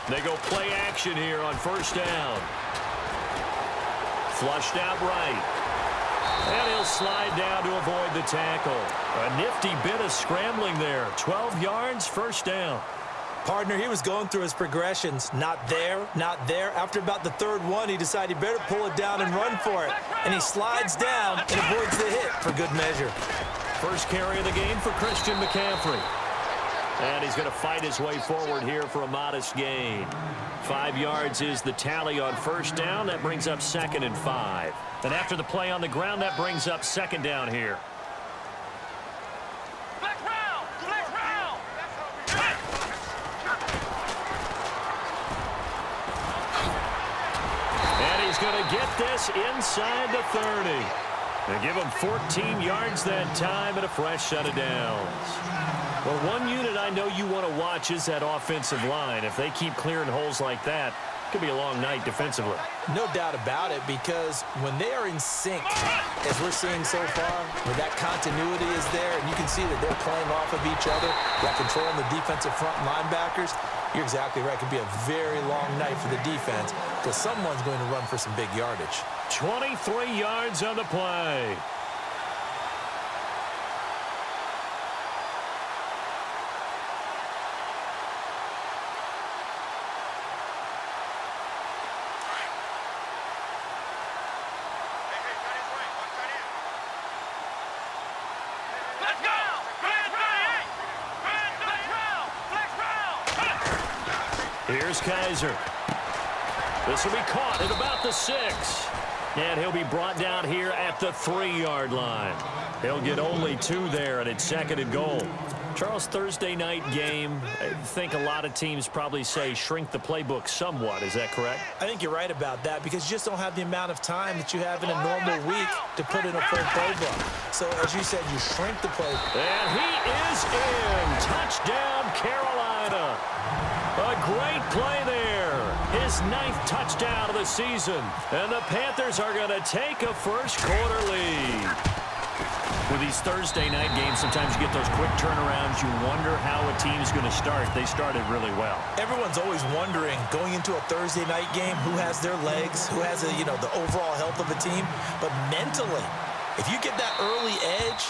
They go play action here on first down. Flushed out right. And he'll slide down to avoid the tackle. A nifty bit of scrambling there. 12 yards, first down. Partner, he was going through his progressions. Not there, not there. After about the third one, he decided he better pull it down and run for it. And he slides down and avoids the hit for good measure. First carry of the game for Christian McCaffrey. And he's going to fight his way forward here for a modest gain. 5 yards is the tally on first down. That brings up 2nd and 5. And after the play on the ground, that brings up 2nd down here. And he's going to get this inside the 30. They give him 14 yards that time and a fresh set of downs. Well, one unit I know you want to watch is that offensive line. If they keep clearing holes like that, it could be a long night defensively. No doubt about it, because when they are in sync, as we're seeing so far, where that continuity is there, and you can see that they're playing off of each other, while controlling the defensive front linebackers, you're exactly right. It could be a very long night for the defense, because someone's going to run for some big yardage. 23 yards on the play. Here's Kaiser. This will be caught at about the 6. And he'll be brought down here at the 3-yard line. He'll get only 2 there, and it's 2nd and goal. Charles, Thursday night game, I think a lot of teams probably say shrink the playbook somewhat. Is that correct? I think you're right about that, because you just don't have the amount of time that you have in a normal week to put in a full playbook. So, as you said, you shrink the playbook. And he is in. Touchdown, Carolina. A great play there. His 9th touchdown of the season. And the Panthers are going to take a first-quarter lead. With these Thursday night games, sometimes you get those quick turnarounds. You wonder how a team's going to start. They started really well. Everyone's always wondering, going into a Thursday night game, who has their legs, who has, the overall health of a team. But mentally, if you get that early edge,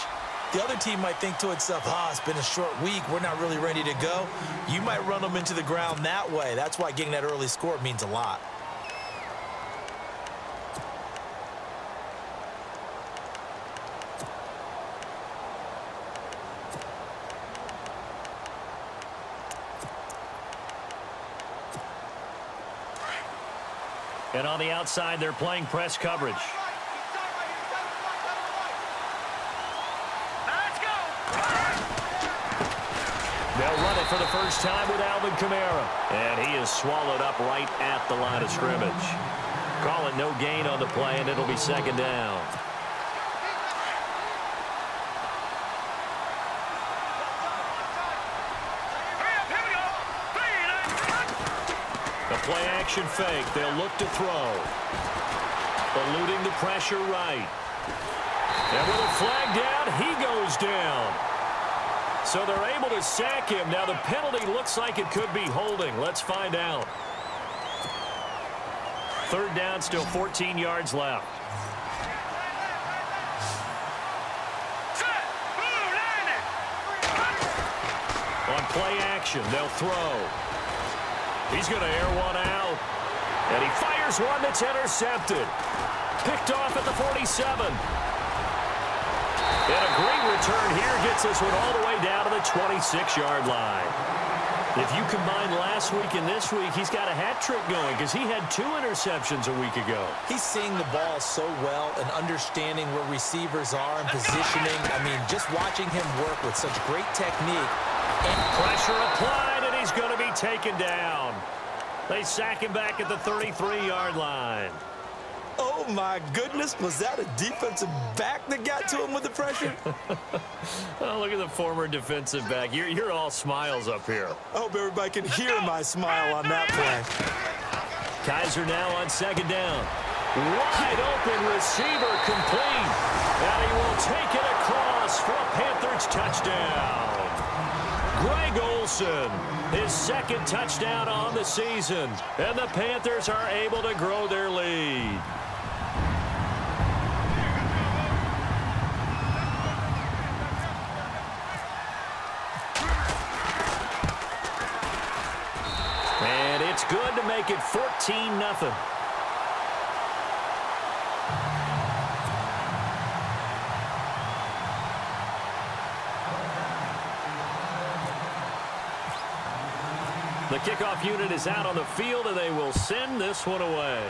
the other team might think to itself, it's been a short week. We're not really ready to go. You might run them into the ground that way. That's why getting that early score means a lot. And on the outside, they're playing press coverage. They'll run it for the first time with Alvin Kamara. And he is swallowed up right at the line of scrimmage. Call it no gain on the play, and it'll be 2nd down. The play action fake. They'll look to throw. Eluding the pressure right. And with a flag down, he goes down. So they're able to sack him. Now the penalty looks like it could be holding. Let's find out. 3rd down, still 14 yards left. On play action, they'll throw. He's going to air one out. And he fires one that's intercepted. Picked off at the 47. And a great return here gets this one all the way down to the 26-yard line. If you combine last week and this week, he's got a hat trick going because he had 2 interceptions a week ago. He's seeing the ball so well and understanding where receivers are and positioning. I mean, just watching him work with such great technique. And pressure applied, and he's going to be taken down. They sack him back at the 33-yard line. Oh, my goodness. Was that a defensive back that got to him with the pressure? Oh, look at the former defensive back. You're all smiles up here. I hope everybody can hear my smile on that play. Kaiser now on 2nd down. Wide open receiver complete. And he will take it across for a Panthers touchdown. Greg Olsen, his second touchdown on the season. And the Panthers are able to grow their lead. And it's good to make it 14-0. The kickoff unit is out on the field, and they will send this one away.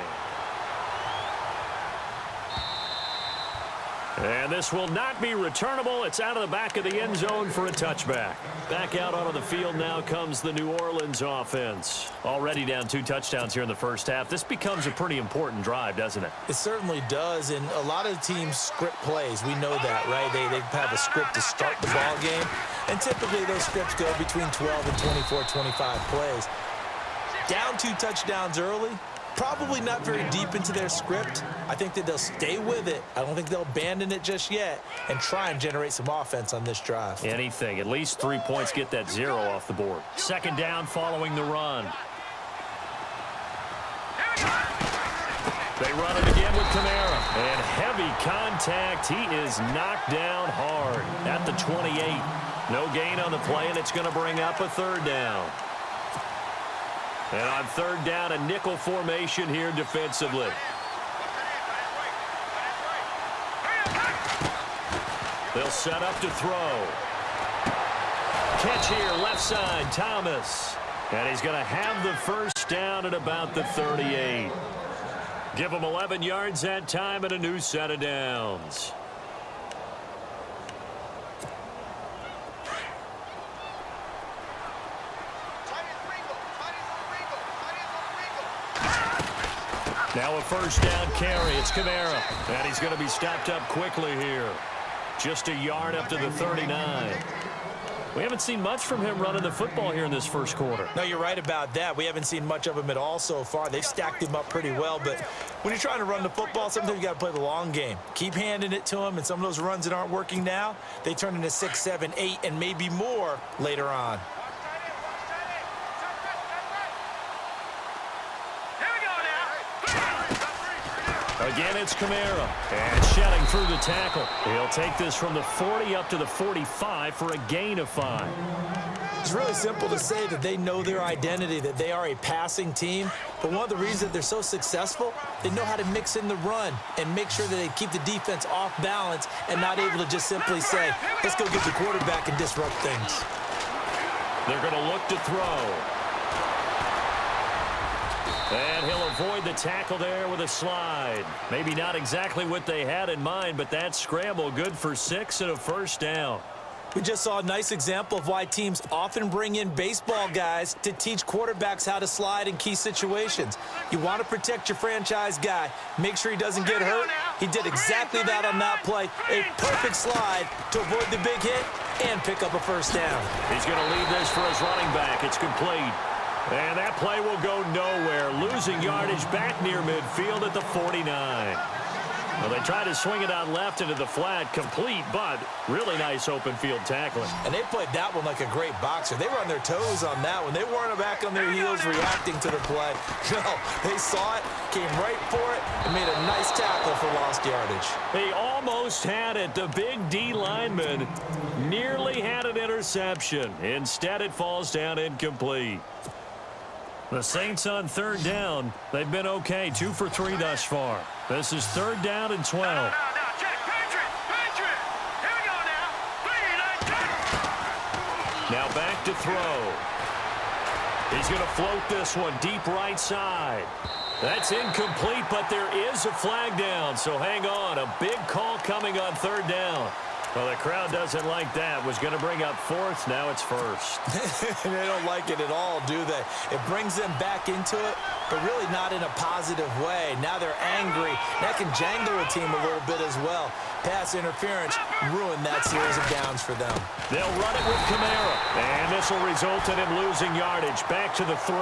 And this will not be returnable. It's out of the back of the end zone for a touchback. Back out onto the field now comes the New Orleans offense. Already down 2 touchdowns here in the first half. This becomes a pretty important drive, doesn't it? It certainly does, and a lot of teams script plays. We know that, right? They have a script to start the ball game, and typically those scripts go between 12 and 24, 25 plays. Down 2 touchdowns early, probably not very deep into their script. I think that they'll stay with it. I don't think they'll abandon it just yet and try and generate some offense on this drive. Anything. At least 3 points get that 0 off the board. Second down following the run. They run it again with Kamara. And heavy contact. He is knocked down hard at the 28. No gain on the play, and it's going to bring up a 3rd down. And on 3rd down, a nickel formation here defensively. They'll set up to throw. Catch here, left side, Thomas. And he's going to have the first down at about the 38. Give him 11 yards that time and a new set of downs. Now a first down carry. It's Kamara. And he's going to be stopped up quickly here. Just a yard up to the 39. We haven't seen much from him running the football here in this first quarter. No, you're right about that. We haven't seen much of him at all so far. They've stacked him up pretty well, but when you're trying to run the football, sometimes you got to play the long game. Keep handing it to him, and some of those runs that aren't working now, they turn into 6, 7, 8, and maybe more later on. Again, it's Kamara. And shedding through the tackle. He'll take this from the 40 up to the 45 for a gain of 5. It's really simple to say that they know their identity, that they are a passing team. But one of the reasons that they're so successful, they know how to mix in the run and make sure that they keep the defense off balance and not able to just simply say, let's go get the quarterback and disrupt things. They're going to look to throw. And he'll avoid the tackle there with a slide. Maybe not exactly what they had in mind, but that scramble good for 6 and a first down. We just saw a nice example of why teams often bring in baseball guys to teach quarterbacks how to slide in key situations. You want to protect your franchise guy. Make sure he doesn't get hurt. He did exactly that on that play. A perfect slide to avoid the big hit and pick up a first down. He's going to leave this for his running back. It's complete. And that play will go nowhere. Losing yardage back near midfield at the 49. Well, they tried to swing it out left into the flat, complete, but really nice open field tackling. And they played that one like a great boxer. They were on their toes on that one. They weren't back on their heels reacting to the play. No, they saw it, came right for it, and made a nice tackle for lost yardage. He almost had it. The big D lineman nearly had an interception. Instead, it falls down incomplete. The Saints on 3rd down. They've been okay, 2 for 3 thus far. This is 3rd down and 12. No, check, Patriot. Here we go now. 3, Now back to throw. He's going to float this one deep right side. That's incomplete, but there is a flag down, so hang on. A big call coming on 3rd down. Well, the crowd doesn't like that. Was going to bring up 4th. Now it's 1st. They don't like it at all, do they? It brings them back into it, but really not in a positive way. Now they're angry. That can jangle a team a little bit as well. Pass interference ruined that series of downs for them. They'll run it with Kamara. And this will result in him losing yardage. Back to the 3.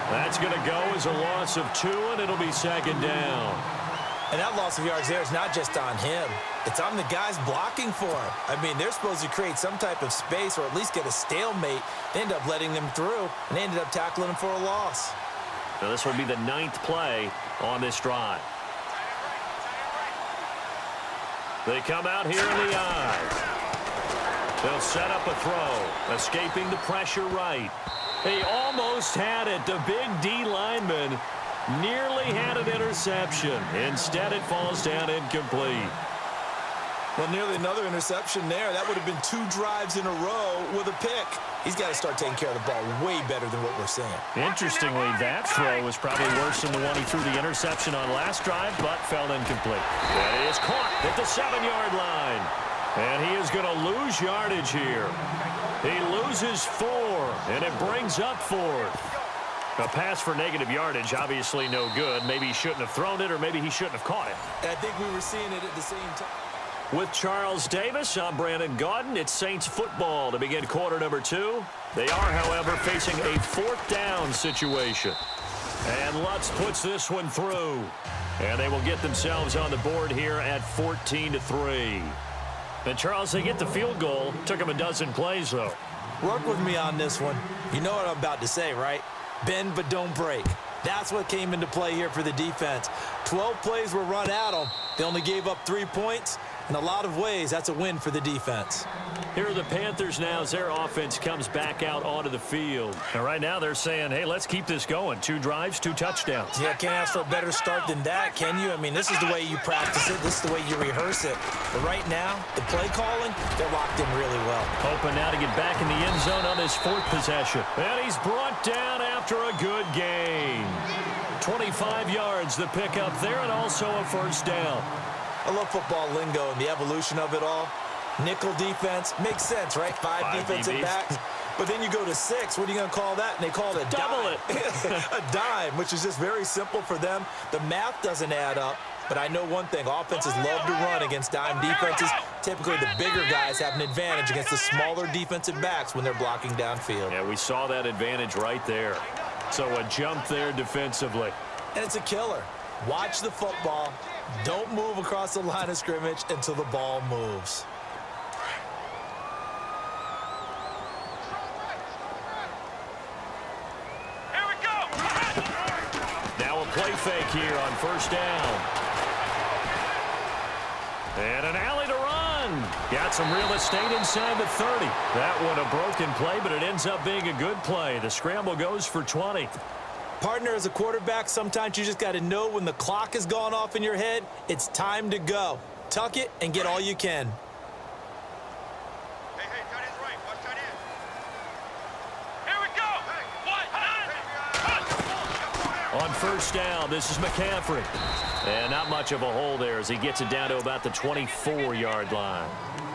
That's going to go as a loss of 2, and it'll be 2nd down. And that loss of yards there is not just on him. It's on the guys blocking for him. I mean, they're supposed to create some type of space or at least get a stalemate. They end up letting them through, and they ended up tackling him for a loss. Now this will be the 9th play on this drive. They come out here in the eye. They'll set up a throw, escaping the pressure right. He almost had it. The big D lineman nearly had an interception. Instead, it falls down incomplete. Well, nearly another interception there. That would have been 2 drives in a row with a pick. He's got to start taking care of the ball way better than what we're seeing. Interestingly, that throw was probably worse than the one he threw the interception on last drive, but fell incomplete. That is caught at the 7-yard line. And he is going to lose yardage here. He loses 4, and it brings up 4th. A pass for negative yardage, obviously no good. Maybe he shouldn't have thrown it, or maybe he shouldn't have caught it. I think we were seeing it at the same time. With Charles Davis, I'm Brandon Gaudin. It's Saints football to begin quarter number 2. They are, however, facing a 4th down situation. And Lutz puts this one through. And they will get themselves on the board here at 14-3. And, Charles, they get the field goal. Took them a dozen plays, though. Work with me on this one. You know what I'm about to say, right? Bend but don't break. That's what came into play here for the defense. 12 plays were run at them. They only gave up 3 points. In a lot of ways, that's a win for the defense. Here are the Panthers now as their offense comes back out onto the field. And right now they're saying, hey, let's keep this going. 2 drives, 2 touchdowns. Yeah, can't ask for a better start than that, can you? I mean, this is the way you practice it. This is the way you rehearse it. But right now, the play calling, they're locked in really well. Hoping now to get back in the end zone on this 4th possession. And he's brought down after a good gain. 25 yards, the pickup there, and also a 1st down. I love football lingo and the evolution of it all. Nickel defense makes sense, right? 5 defensive DBs. backs. But then you go to 6. What are you going to call that? And they call it a Double dime. A dime, which is just very simple for them. The math doesn't add up. But I know one thing. Offenses love to run against dime defenses. Typically, the bigger guys have an advantage against the smaller defensive backs when they're blocking downfield. Yeah, we saw that advantage right there. So a jump there defensively. And it's a killer. Watch the football. Don't move across the line of scrimmage until the ball moves. Here we go. Now a play fake here on 1st down. And an alley to run. Got some real estate inside the 30. That one a broken play, but it ends up being a good play. The scramble goes for 20. Partner, as a quarterback, sometimes you just got to know when the clock has gone off in your head, it's time to go. Tuck it and get all you can. Hey, tight end's right. Watch tight end. Here we go. On 1st down, this is McCaffrey. And not much of a hole there as he gets it down to about the 24-yard line.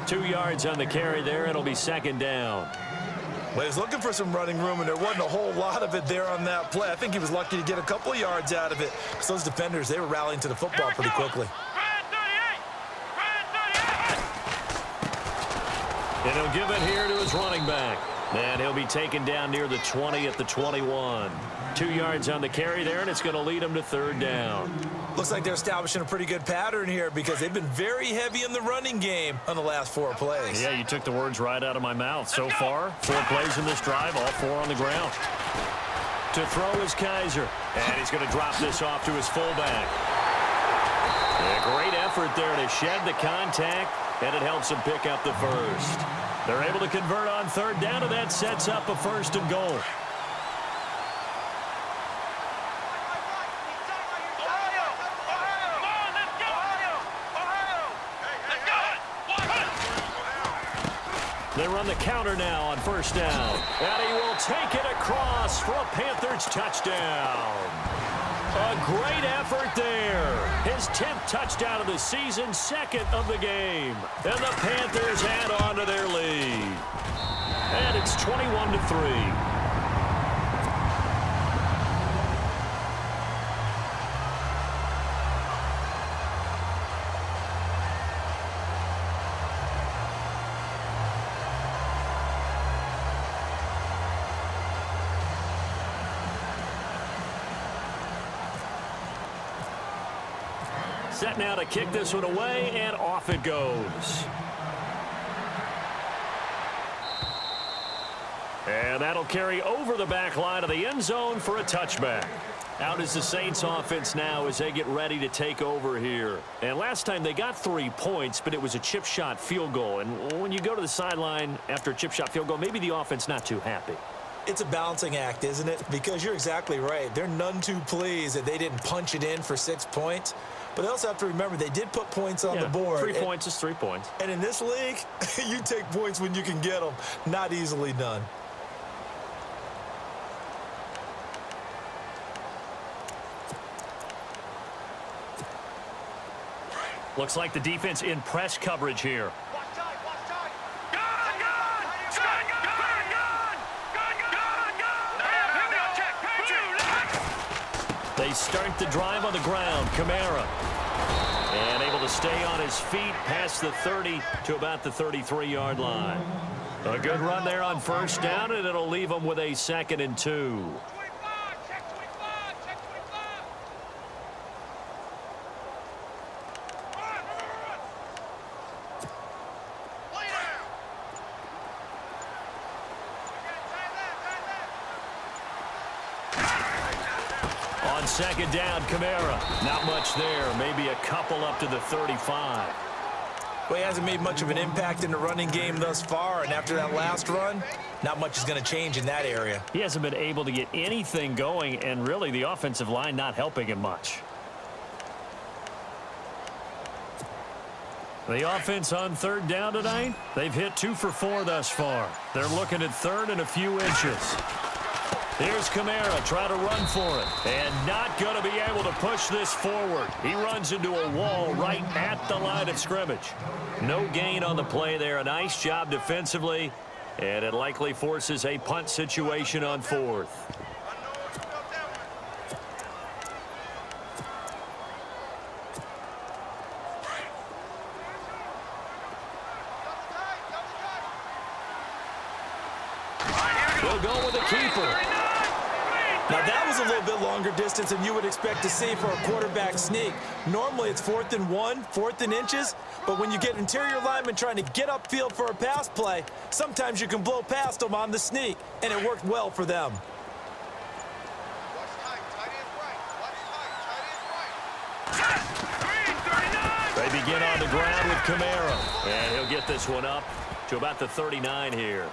2 yards on the carry there. It'll be 2nd down. Well, he was looking for some running room, and there wasn't a whole lot of it there on that play. I think he was lucky to get a couple of yards out of it. Because those defenders, they were rallying to the football pretty quickly. And he'll give it here to his running back. And he'll be taken down near the 20 at the 21. 2 yards on the carry there, and it's going to lead him to 3rd down. Looks like they're establishing a pretty good pattern here because they've been very heavy in the running game on the last 4 plays. Yeah, you took the words right out of my mouth. So far, 4 plays in this drive, all 4 on the ground. To throw is Kaiser. And he's going to drop this off to his fullback. A great effort there to shed the contact, and it helps him pick up the 1st. They're able to convert on 3rd down, and that sets up a 1st and goal. They run the counter now on 1st down. And he will take it across for a Panthers touchdown. A great effort there. His 10th touchdown of the season, 2nd of the game. And the Panthers add on to their lead. And it's 21-3. Set now to kick this one away, and off it goes. And that'll carry over the back line of the end zone for a touchback. Out is the Saints offense now as they get ready to take over here. And last time they got 3 points, but it was a chip shot field goal. And when you go to the sideline after a chip shot field goal, maybe the offense not too happy. It's a balancing act, isn't it? Because you're exactly right. They're none too pleased that they didn't punch it in for 6 points. But they also have to remember they did put points on the board. 3 points is 3 points. And in this league, you take points when you can get them. Not easily done. Looks like the defense in press coverage here. They start the drive on the ground. Kamara. And able to stay on his feet past the 30 to about the 33-yard line. A good run there on first down, and it'll leave them with a 2nd and 2. On 2nd down, Kamara. Not much there. Maybe a couple up to the 35. Well, he hasn't made much of an impact in the running game thus far, and after that last run, not much is going to change in that area. He hasn't been able to get anything going, and really the offensive line not helping him much. The offense on 3rd down tonight, they've hit 2 for 4 thus far. They're looking at 3rd and a few inches. Here's Kamara, try to run for it, and not going to be able to push this forward. He runs into a wall right at the line of scrimmage. No gain on the play there. A nice job defensively, and it likely forces a punt situation on 4th. We'll go with a keeper. Now, that was a little bit longer distance than you would expect to see for a quarterback sneak. Normally, it's 4th and 1, 4th and inches, but when you get interior linemen trying to get upfield for a pass play, sometimes you can blow past them on the sneak, and it worked well for them. They begin on the ground with Kamara, and he'll get this one up to about the 39 here.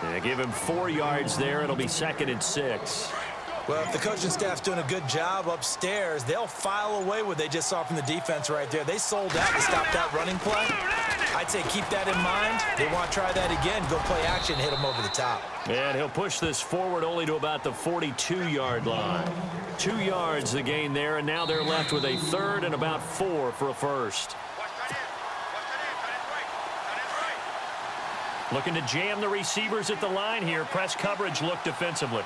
Yeah, give him 4 yards there. It'll be 2nd and 6. Well, if the coaching staff's doing a good job upstairs, they'll file away what they just saw from the defense right there. They sold out to stop that running play. I'd say keep that in mind. They want to try that again, go play action, hit them over the top. And he'll push this forward only to about the 42-yard line. 2 yards the gain there, and now they're left with a 3rd and about 4 for a first. Looking to jam the receivers at the line here. Press coverage look defensively.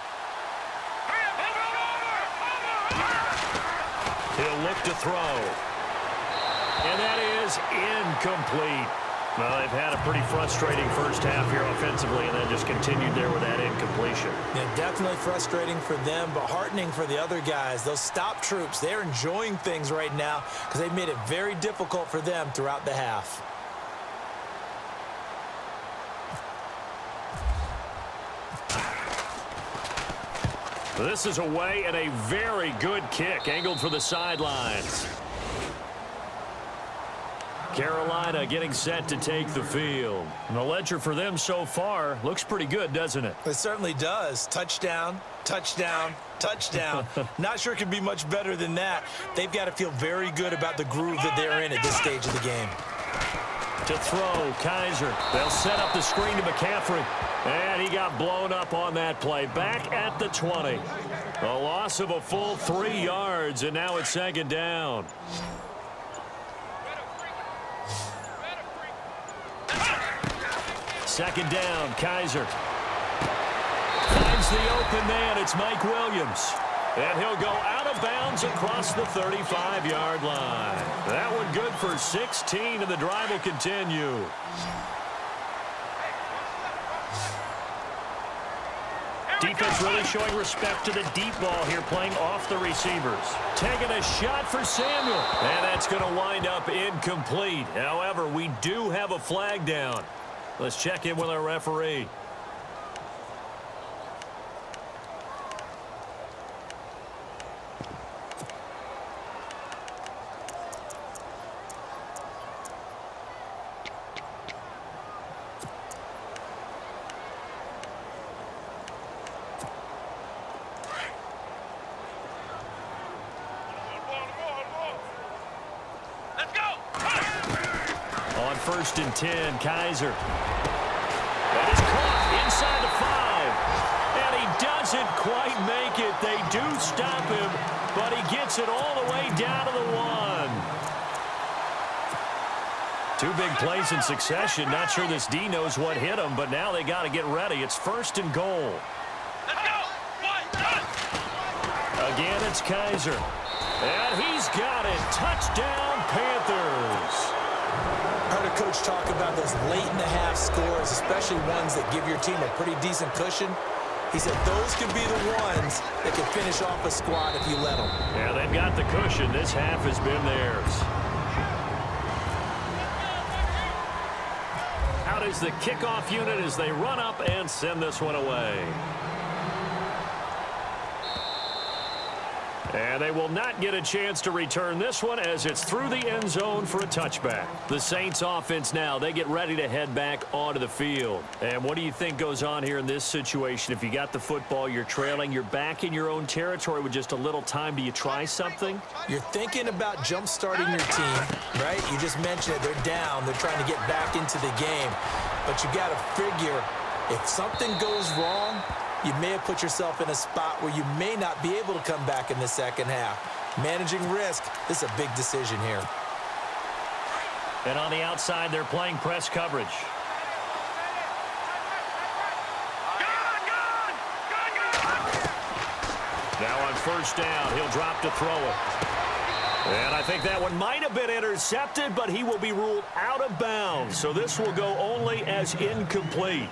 He'll look to throw. And that is incomplete. Well, they've had a pretty frustrating first half here offensively, and then just continued there with that incompletion. Yeah, definitely frustrating for them, but heartening for the other guys. Those stop troops, they're enjoying things right now because they've made it very difficult for them throughout the half. This is away and a very good kick, angled for the sidelines. Carolina getting set to take the field. And the ledger for them so far looks pretty good, doesn't it? It certainly does. Touchdown, touchdown, touchdown. Not sure it could be much better than that. They've got to feel very good about the groove that they're in at this stage of the game. To throw, Kaiser. They'll set up the screen to McCaffrey. And he got blown up on that play. Back at the 20. A loss of a full 3 yards, and now it's 2nd down. Second down, Kaiser. Finds the open man. It's Mike Williams. And he'll go out of bounds across the 35-yard line. That one good for 16, and the drive will continue. 2 Defense really showing respect to the deep ball here, playing off the receivers. Taking a shot for Samuel. And that's going to wind up incomplete. However, we do have a flag down. Let's check in with our referee. On 1st and 10, Kaiser. That is caught inside the 5. And he doesn't quite make it. They do stop him, but he gets it all the way down to the 1. 2 big plays in succession. Not sure this D knows what hit him, but now they got to get ready. It's 1st and goal. Let's go. 1, Again, it's Kaiser. And he's got it. Touchdown, Panthers. I heard a coach talk about those late-in-the-half scores, especially ones that give your team a pretty decent cushion. He said those could be the ones that can finish off a squad if you let them. Yeah, they've got the cushion. This half has been theirs. Out is the kickoff unit as they run up and send this one away. And they will not get a chance to return this one as it's through the end zone for a touchback. The Saints offense now, they get ready to head back onto the field. And what do you think goes on here in this situation? If you got the football, you're trailing, you're back in your own territory with just a little time. Do you try something? You're thinking about jump-starting your team, right? You just mentioned it. They're down. They're trying to get back into the game. But you got to figure if something goes wrong, you may have put yourself in a spot where you may not be able to come back in the second half. Managing risk, this is a big decision here. And on the outside, they're playing press coverage. Now on 1st down, he'll drop to throw it. And I think that one might have been intercepted, but he will be ruled out of bounds. So this will go only as incomplete.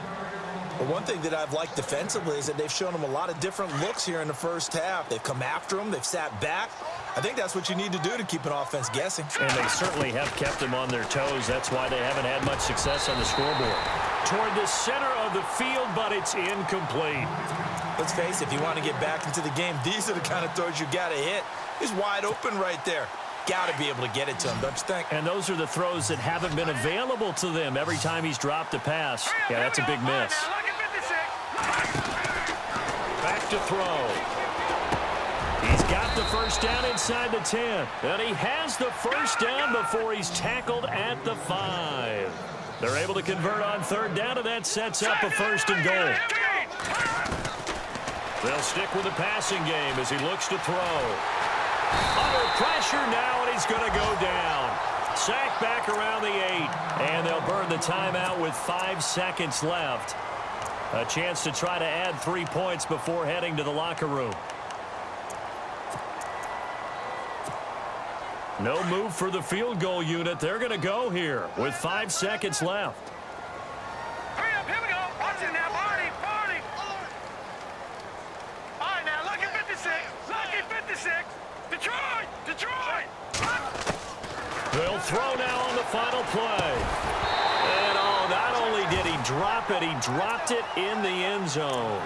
Well, one thing that I've liked defensively is that they've shown them a lot of different looks here in the first half. They've come after them. They've sat back. I think that's what you need to do to keep an offense guessing. And they certainly have kept them on their toes. That's why they haven't had much success on the scoreboard. Toward the center of the field, but it's incomplete. Let's face it, if you want to get back into the game, these are the kind of throws you got to hit. He's wide open right there. Got to be able to get it to him, don't you think? And those are the throws that haven't been available to them every time he's dropped a pass. Yeah, that's a big miss. Back to throw. He's got the 1st down inside the 10. And he has the 1st down before he's tackled at the 5. They're able to convert on 3rd down, and that sets up a 1st and goal. They'll stick with the passing game as he looks to throw. Under pressure now, and he's going to go down. Sacked back around the 8, and they'll burn the timeout with 5 seconds left. A chance to try to add 3 points before heading to the locker room. No move for the field goal unit. They're going to go here with 5 seconds left. Hurry up, here we go. Watch it now, Barney. All right, now, lucky 56. Lucky 56. Detroit. They'll throw now on the final play. And not only did he drop it, he dropped it in the end zone.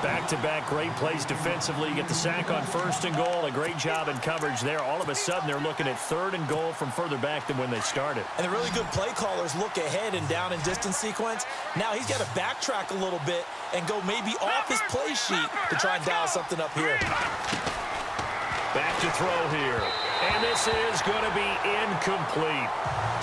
Back-to-back great plays defensively. You get the sack on 1st and goal. A great job in coverage there. All of a sudden, they're looking at 3rd and goal from further back than when they started. And the really good play callers look ahead and down and distance sequence. Now he's got to backtrack a little bit and go maybe off his play sheet to try and dial something up here. Back to throw here. And this is going to be incomplete.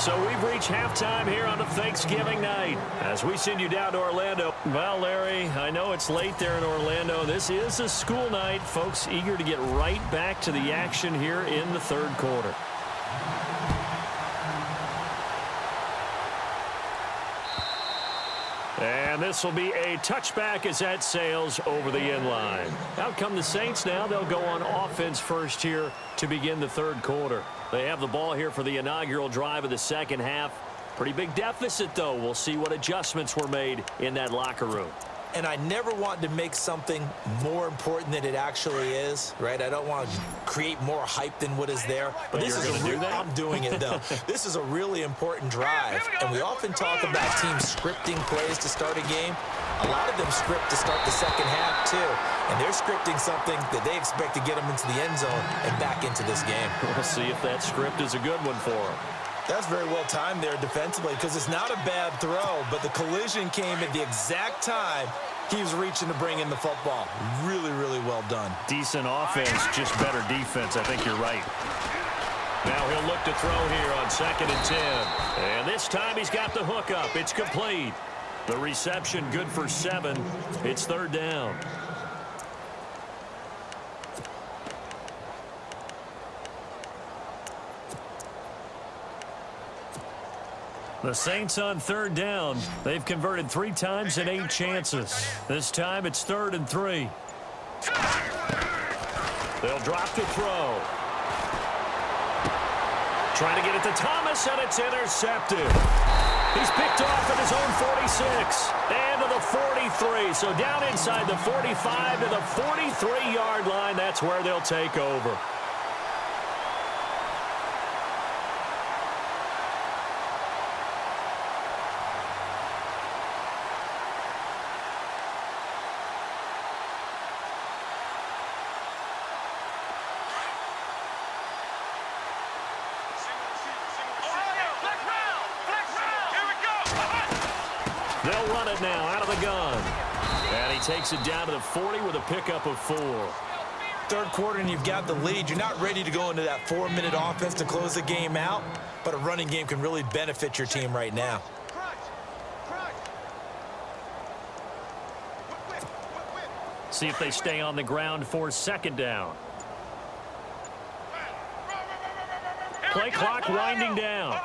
So we've reached halftime here on a Thanksgiving night as we send you down to Orlando. Well, Larry, I know it's late there in Orlando. This is a school night. Folks eager to get right back to the action here in the 3rd quarter. And this will be a touchback as that sails over the end line. Out come the Saints now. They'll go on offense first here to begin the 3rd quarter. They have the ball here for the inaugural drive of the second half. Pretty big deficit, though. We'll see what adjustments were made in that locker room. and I never want to make something more important than it actually is, right? I don't want to create more hype than what is there. But this is I'm doing it, though. This is a really important drive, and we often talk about teams scripting plays to start a game. A lot of them script to start the second half, too, and they're scripting something that they expect to get them into the end zone and back into this game. We'll see if that script is a good one for them. That's very well timed there defensively because it's not a bad throw, but the collision came at the exact time he was reaching to bring in the football. Really, really well done. Decent offense, just better defense. I think you're right. Now he'll look to throw here on 2nd and 10. And this time he's got the hook up. It's complete. The reception good for 7. It's 3rd down. The Saints on 3rd down. They've converted 3 times in 8 chances. This time it's 3rd and 3. They'll drop to throw. Trying to get it to Thomas, and it's intercepted. He's picked off at his own 46 and to the 43. So down inside the 45 to the 43-yard line. That's where they'll take over. They'll run it now out of the gun. And he takes it down to the 40 with a pickup of 4. Third quarter and you've got the lead. You're not ready to go into that 4-minute offense to close the game out, but a running game can really benefit your team right now. See if they stay on the ground for 2nd down. Play clock winding down.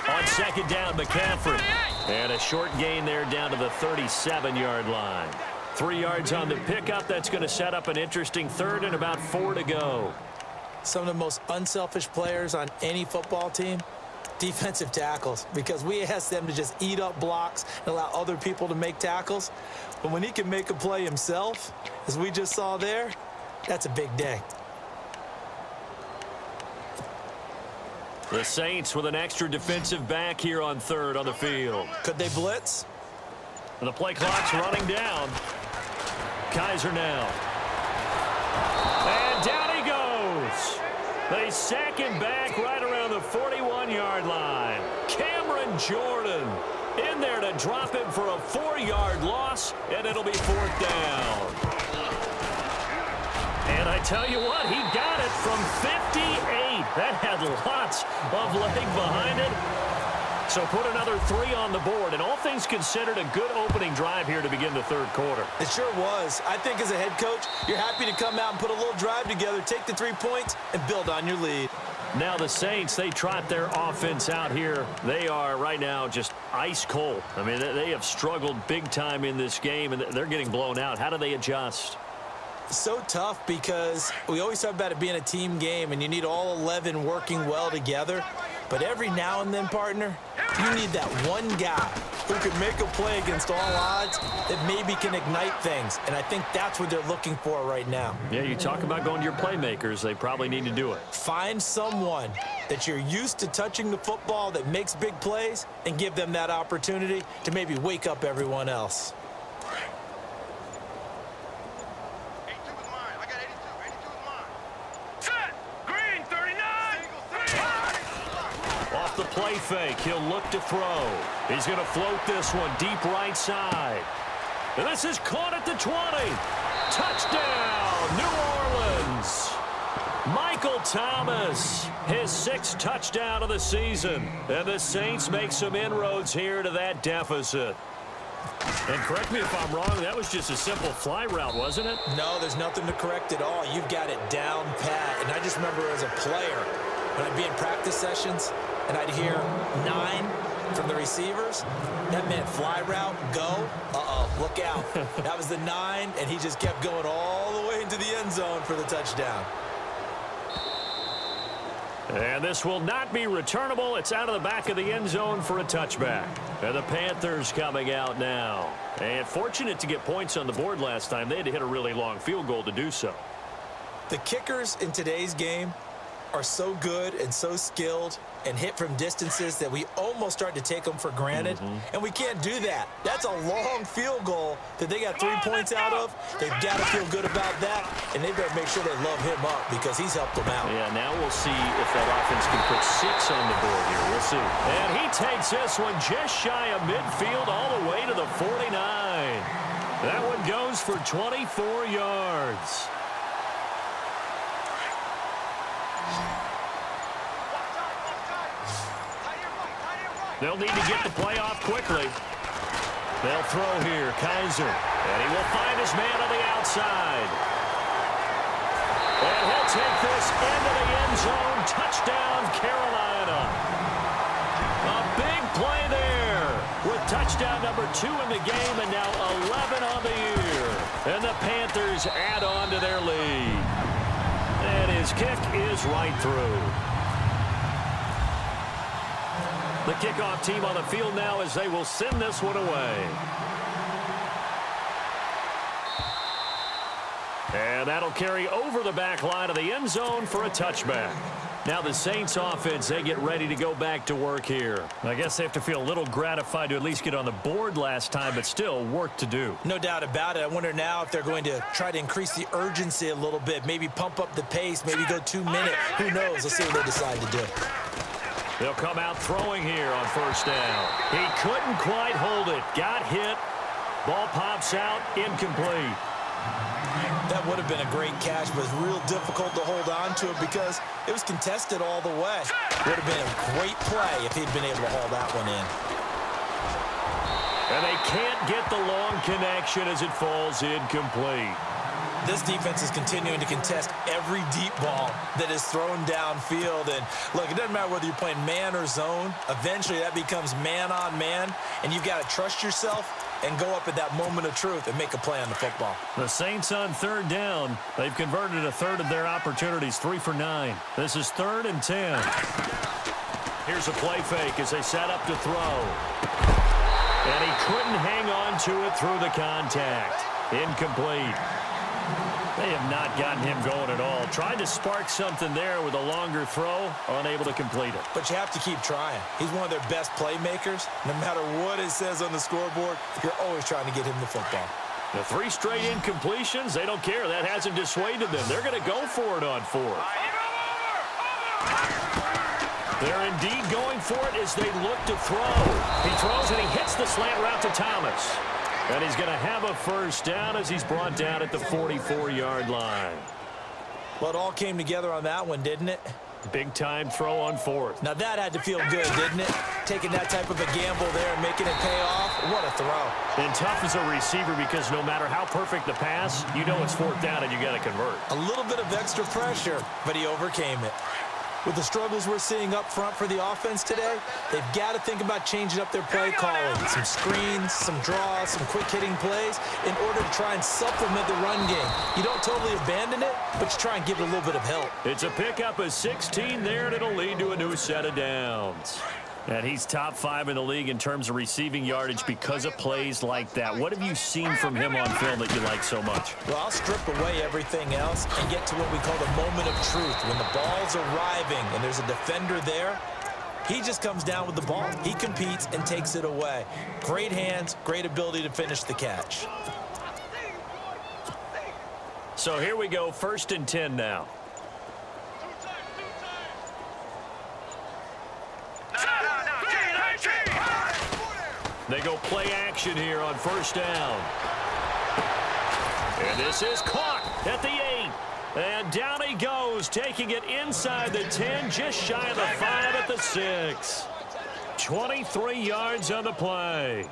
On 2nd down, McCaffrey. And a short gain there down to the 37-yard line. 3 yards on the pickup. That's going to set up an interesting 3rd and about 4 to go. Some of the most unselfish players on any football team, defensive tackles, because we ask them to just eat up blocks and allow other people to make tackles. But when he can make a play himself, as we just saw there, that's a big day. The Saints with an extra defensive back here on 3rd on the field. Could they blitz? And the play clock's running down. Kaiser now. And down he goes. They sack him back right around the 41-yard line. Cameron Jordan in there to drop him for a 4-yard loss, and it'll be 4th down. And I tell you what, he got it from 58. That had lots of leg behind it. So put another 3 on the board, and all things considered, a good opening drive here to begin the 3rd quarter. It sure was. I think as a head coach, you're happy to come out and put a little drive together, take the 3 points, and build on your lead. Now the Saints, they trot their offense out here. They are right now just ice cold. I mean, they have struggled big time in this game, and they're getting blown out. How do they adjust? So tough because we always talk about it being a team game, and you need all 11 working well together. But every now and then, partner, you need that one guy who can make a play against all odds that maybe can ignite things. And I think that's what they're looking for right now. Yeah, you talk about going to your playmakers. They probably need to do it. Find someone that you're used to touching the football that makes big plays and give them that opportunity to maybe wake up everyone else. The play fake. He'll look to throw. He's going to float this one deep right side. And this is caught at the 20. Touchdown, New Orleans. Michael Thomas, his 6th touchdown of the season. And the Saints make some inroads here to that deficit. And correct me if I'm wrong, that was just a simple fly route, wasn't it? No, there's nothing to correct at all. You've got it down pat. And I just remember as a player, when I'd be in practice sessions, and I'd hear 9 from the receivers, that meant fly route, go, look out. That was the 9, and he just kept going all the way into the end zone for the touchdown. And this will not be returnable. It's out of the back of the end zone for a touchback. And the Panthers coming out now. And fortunate to get points on the board last time. They had to hit a really long field goal to do so. The kickers in today's game are so good and so skilled and hit from distances that we almost start to take them for granted. And we can't do that. That's a long field goal that they got 3 points out of. They've got to feel good about that, and they better make sure they love him up because he's helped them out. Yeah, now we'll see if that offense can put 6 on the board here. We'll see. And he takes this one just shy of midfield all the way to the 49. That one goes for 24 yards. They'll need to get the play off quickly. They'll throw here. Kaiser. And he will find his man on the outside. And he'll take this into the end zone. Touchdown, Carolina. A big play there with touchdown number 2 in the game and now 11 on the year. And the Panthers add on to their lead. And his kick is right through. The kickoff team on the field now as they will send this one away. And that'll carry over the back line of the end zone for a touchback. Now the Saints offense, they get ready to go back to work here. I guess they have to feel a little gratified to at least get on the board last time, but still work to do. No doubt about it. I wonder now if they're going to try to increase the urgency a little bit, maybe pump up the pace, maybe go 2 minutes. Who knows? Let's see what they decide to do. They'll come out throwing here on first down. He couldn't quite hold it. Got hit. Ball pops out. Incomplete. That would have been a great catch, but it's real difficult to hold on to it because it was contested all the way. Would have been a great play if he'd been able to haul that one in. And they can't get the long connection as it falls incomplete. This defense is continuing to contest every deep ball that is thrown downfield. And, look, it doesn't matter whether you're playing man or zone. Eventually, that becomes man-on-man, and you've got to trust yourself and go up at that moment of truth and make a play on the football. The Saints on third down. They've converted a third of their opportunities, 3 for 9. This is 3rd and 10. Here's a play fake as they set up to throw. And he couldn't hang on to it through the contact. Incomplete. They have not gotten him going at all. Tried to spark something there with a longer throw, unable to complete it. But you have to keep trying. He's one of their best playmakers. No matter what it says on the scoreboard, you're always trying to get him the football. The 3 straight incompletions, they don't care. That hasn't dissuaded them. They're going to go for it on 4th. They're indeed going for it as they look to throw. He throws and he hits the slant route to Thomas. And he's going to have a first down as he's brought down at the 44-yard line. Well, it all came together on that one, didn't it? Big-time throw on 4th. Now that had to feel good, didn't it? Taking that type of a gamble there and making it pay off. What a throw. And tough as a receiver because no matter how perfect the pass, you know it's 4th down and you got to convert. A little bit of extra pressure, but he overcame it. With the struggles we're seeing up front for the offense today, they've got to think about changing up their play calling. Some screens, some draws, some quick-hitting plays in order to try and supplement the run game. You don't totally abandon it, but you try and give it a little bit of help. It's a pickup of 16 there, and it'll lead to a new set of downs. And he's top 5 in the league in terms of receiving yardage because of plays like that. What have you seen from him on film that you like so much? Well, I'll strip away everything else and get to what we call the moment of truth. When the ball's arriving and there's a defender there, he just comes down with the ball. He competes and takes it away. Great hands, great ability to finish the catch. So here we go, 1st and 10 now. They go play action here on 1st down. And this is caught at the 8. And down he goes, taking it inside the 10, just shy of the 5 at the 6. 23 yards on the play.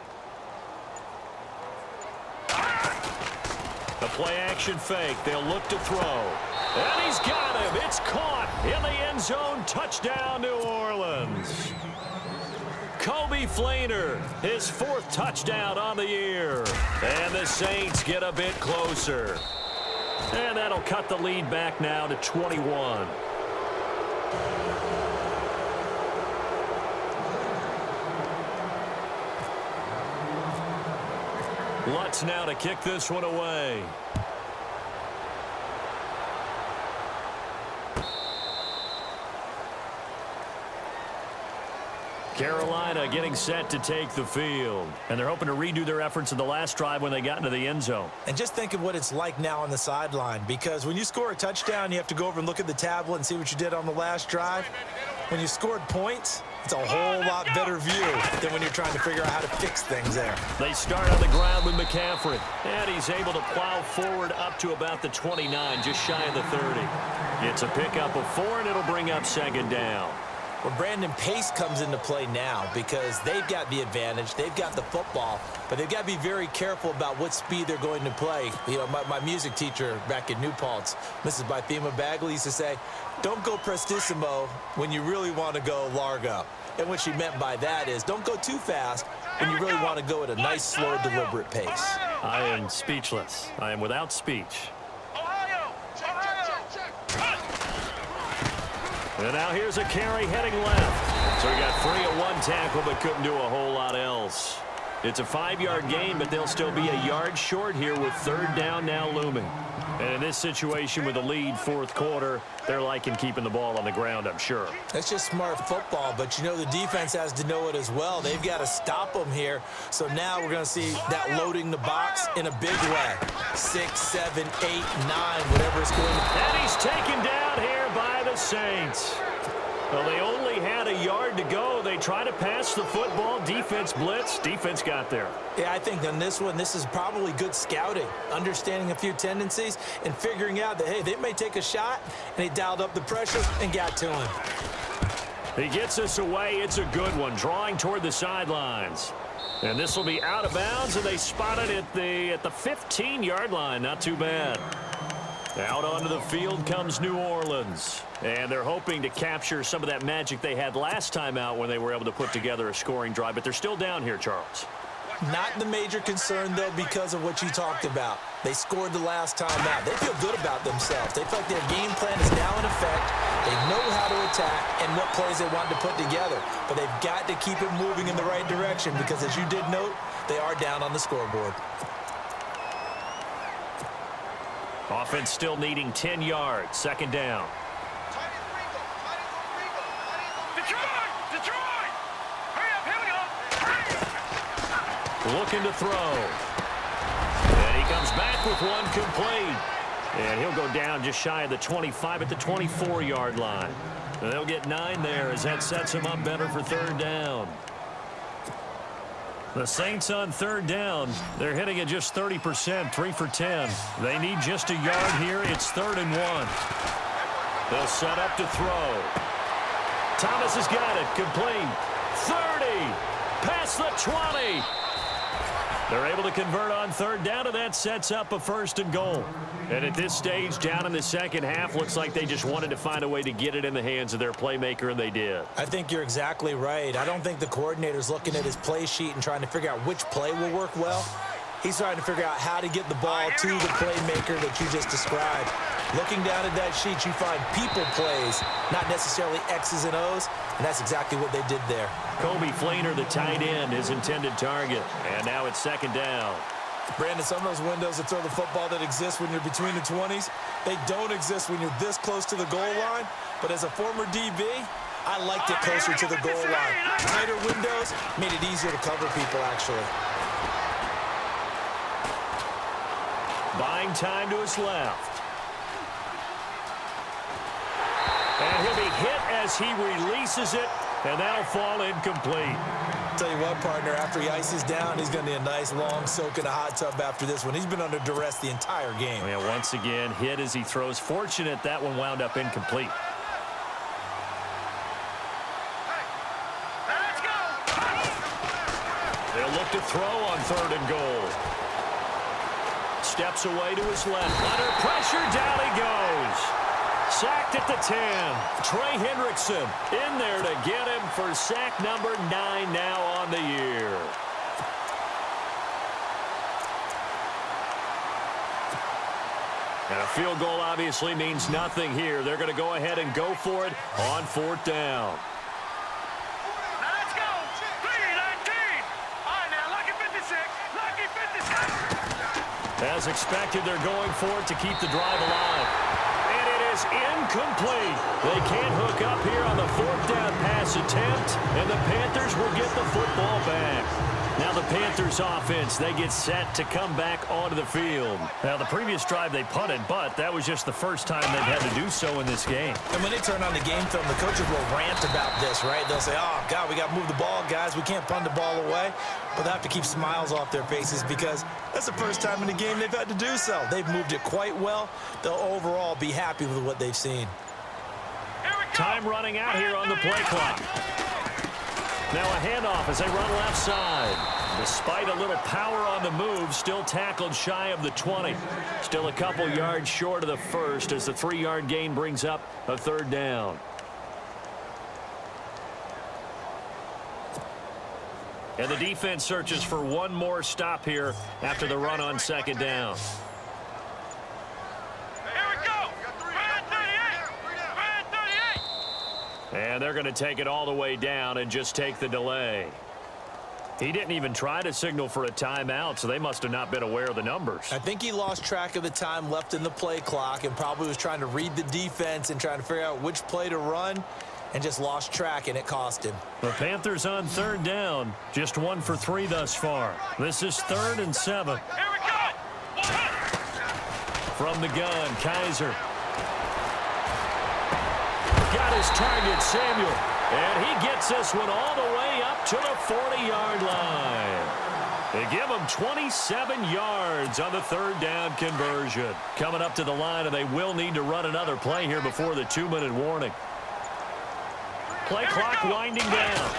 The play action fake. They'll look to throw. And he's got him. It's caught in the end zone. Touchdown, New Orleans. Kobe Fleener, his 4th touchdown on the year. And the Saints get a bit closer. And that'll cut the lead back now to 21. Lutz now to kick this one away. Carolina getting set to take the field. And they're hoping to redo their efforts in the last drive when they got into the end zone. And just think of what it's like now on the sideline, because when you score a touchdown, you have to go over and look at the tablet and see what you did on the last drive. When you scored points, it's a whole lot better view than when you're trying to figure out how to fix things there. They start on the ground with McCaffrey, and he's able to plow forward up to about the 29, just shy of the 30. It's a pickup of 4, and it'll bring up second down. Well, Brandon, pace comes into play now because they've got the advantage. They've got the football, but they've got to be very careful about what speed they're going to play. You know, my music teacher back in New Paltz, Mrs. Bythema Bagley, used to say, don't go prestissimo when you really want to go largo. And what she meant by that is don't go too fast when you really want to go at a nice, slow, deliberate pace. I am speechless. I am without speech. And now here's a carry heading left. So he got free of one tackle but couldn't do a whole lot else. It's a 5-yard gain, but they'll still be a yard short here with third down now looming. And in this situation with a lead fourth quarter, they're liking keeping the ball on the ground, I'm sure. That's just smart football, but you know the defense has to know it as well. They've got to stop them here. So now we're going to see that loading the box in a big way. 6, 7, 8, 9, whatever it's going to be. And he's taken down here by the Saints. Well, they only had a yard to go. They try to pass the football. Defense blitz. Defense got there. Yeah, I think on this one, this is probably good scouting, understanding a few tendencies and figuring out that, hey, they may take a shot, and they dialed up the pressure and got to him. He gets us away. It's a good one, drawing toward the sidelines. And this will be out of bounds, and they spot it at the 15-yard line. Not too bad. Out onto the field comes New Orleans. And they're hoping to capture some of that magic they had last time out when they were able to put together a scoring drive. But they're still down here, Charles. Not the major concern, though, because of what you talked about. They scored the last time out. They feel good about themselves. They feel like their game plan is now in effect. They know how to attack and what plays they want to put together. But they've got to keep it moving in the right direction because, as you did note, they are down on the scoreboard. Offense still needing 10 yards. Second down. Detroit! Hurry up, here we go! Looking to throw. And he comes back with one complete. And he'll go down just shy of the 25 at the 24-yard line. And they'll get 9 there as that sets him up better for third down. The Saints on third down, they're hitting at just 30%, 3 for 10. They need just a yard here. It's 3rd and 1. They'll set up to throw. Thomas has got it. Complete. 30. Past the 20. They're able to convert on third down, and that sets up a 1st and goal. And at this stage, down in the second half, looks like they just wanted to find a way to get it in the hands of their playmaker, and they did. I think you're exactly right. I don't think the coordinator's looking at his play sheet and trying to figure out which play will work well. He's trying to figure out how to get the ball to the playmaker that you just described. Looking down at that sheet, you find people plays, not necessarily X's and O's, and that's exactly what they did there. Kobe Flainer, the tight end, his intended target. And now it's second down. Brandon, some of those windows that throw the football that exist when you're between the 20s, they don't exist when you're this close to the goal line. But as a former DB, I liked it closer to the goal line. Tighter windows made it easier to cover people, actually. Buying time to his left. And he'll be hit as he releases it, and that'll fall incomplete. Tell you what, partner, after he ices down, he's going to need a nice long soak in a hot tub after this one. He's been under duress the entire game. Yeah, once again, hit as he throws. Fortunate that one wound up incomplete. Let's go! They'll look to throw on 3rd and goal. Steps away to his left. Under pressure, down he goes. Sacked at the 10. Trey Hendrickson in there to get him for sack number 9 now on the year. And a field goal obviously means nothing here. They're going to go ahead and go for it on 4th down. Now let's go. 3-19. All right, now, lucky 56. Lucky 56. As expected, they're going for it to keep the drive alive. And it is incomplete. They can't hook up here on the 4th down pass attempt, and the Panthers will get the football back. Now the Panthers offense, they get set to come back onto the field. Now the previous drive they punted, but that was just the first time they've had to do so in this game. And when they turn on the game film, the coaches will rant about this, right? They'll say, oh, God, we got to move the ball, guys. We can't punt the ball away. But they have to keep smiles off their faces because that's the first time in the game they've had to do so. They've moved it quite well. They'll overall be happy with what they've seen. Time running out here on the play clock. Now a handoff as they run left side. Despite a little power on the move, still tackled shy of the 20. Still a couple yards short of the first as the 3-yard gain brings up a 3rd down. And the defense searches for one more stop here after the run on 2nd down. And they're going to take it all the way down and just take the delay. He didn't even try to signal for a timeout, so they must have not been aware of the numbers. I think he lost track of the time left in the play clock and probably was trying to read the defense and trying to figure out which play to run and just lost track, and it cost him. The Panthers on 3rd down, just 1 for 3 thus far. This is 3rd and 7. Here we go. From the gun, Kaiser. Got his target, Samuel. And he gets this one all the way up to the 40-yard line. They give him 27 yards on the 3rd down conversion. Coming up to the line, and they will need to run another play here before the 2-minute warning. Play clock winding down.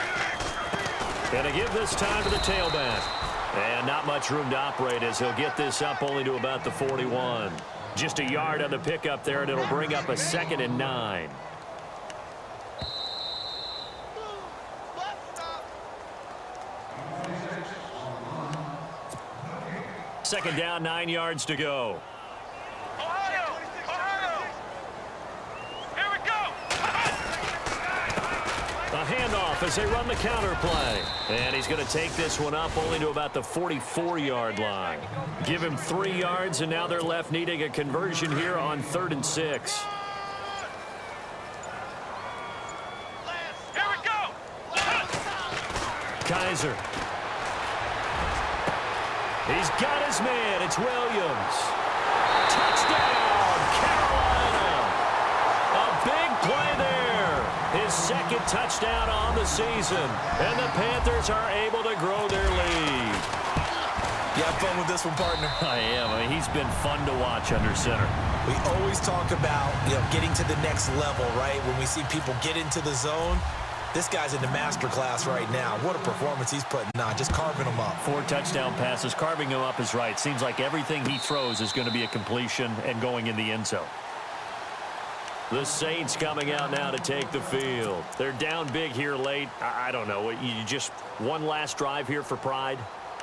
And they give this time to the tailback. And not much room to operate as he'll get this up only to about the 41. Just a yard on the pickup there, and it'll bring up a 2nd and 9. Second down, 9 yards to go. Ohio! Ohio! Here we go! A handoff as they run the counter play. And he's going to take this one up only to about the 44-yard line. Give him 3 yards, and now they're left needing a conversion here on 3rd and 6. Here we go! Kaiser. He's got his man. It's Williams. Touchdown, Carolina. A big play there. His 2nd touchdown on the season. And the Panthers are able to grow their lead. You have fun with this one, partner? I am. I mean, he's been fun to watch under center. We always talk about, getting to the next level, right? When we see people get into the zone. This guy's in the master class right now. What a performance he's putting on, just carving them up. 4 touchdown passes. Carving him up is right. Seems like everything he throws is going to be a completion and going in the end zone. The Saints coming out now to take the field. They're down big here late. I don't know. You just one last drive here for pride?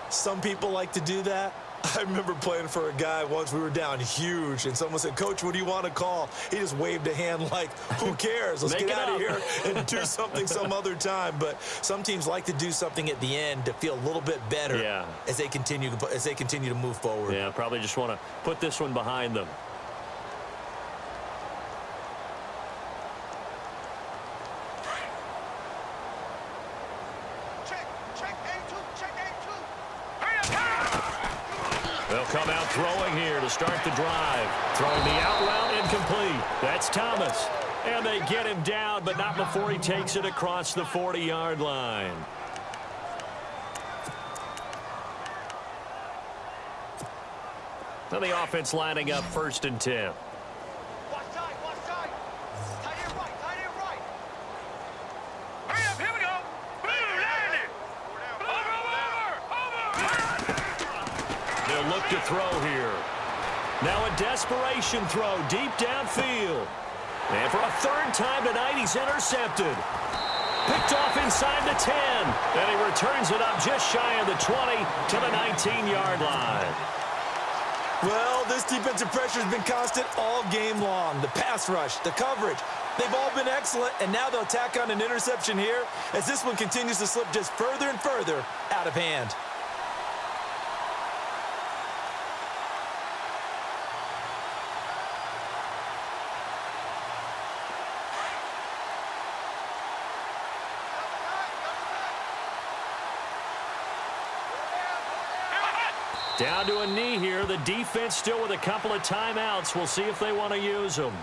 Some people like to do that. I remember playing for a guy once. We were down huge, and someone said, Coach, what do you want to call? He just waved a hand like, who cares? Let's get out of here and do something some other time. But some teams like to do something at the end to feel a little bit better as they continue to move forward. Yeah, probably just want to put this one behind them. They'll come out throwing here to start the drive. Throwing the out route incomplete. That's Thomas. And they get him down, but not before he takes it across the 40-yard line. Now the offense lining up 1st and 10. Watch side, watch side. Tight end right, tight end right. Hurry up, here we go. Boom, land it. Over. They'll look to throw here. Now a desperation throw deep downfield. And for a 3rd time tonight, he's intercepted. Picked off inside the 10. And he returns it up just shy of the 20 to the 19-yard line. Well, this defensive pressure has been constant all game long. The pass rush, the coverage, they've all been excellent, and now they'll tack on an interception here as this one continues to slip just further and further out of hand. Down to a knee here. The defense still with a couple of timeouts. We'll see if they want to use them.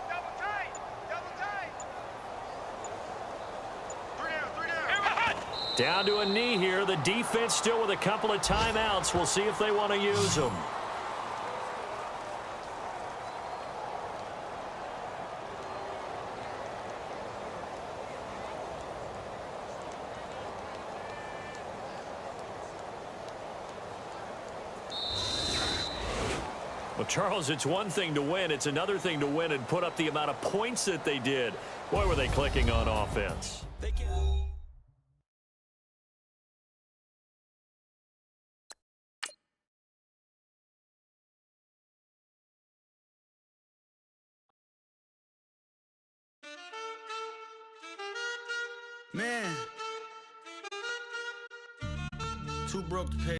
Double tight. Double tight. Three down. Down to a knee here. The defense still with a couple of timeouts. We'll see if they want to use them. Well, Charles, it's one thing to win. It's another thing to win and put up the amount of points that they did. Boy, were they clicking on offense. Man, too broke to pay.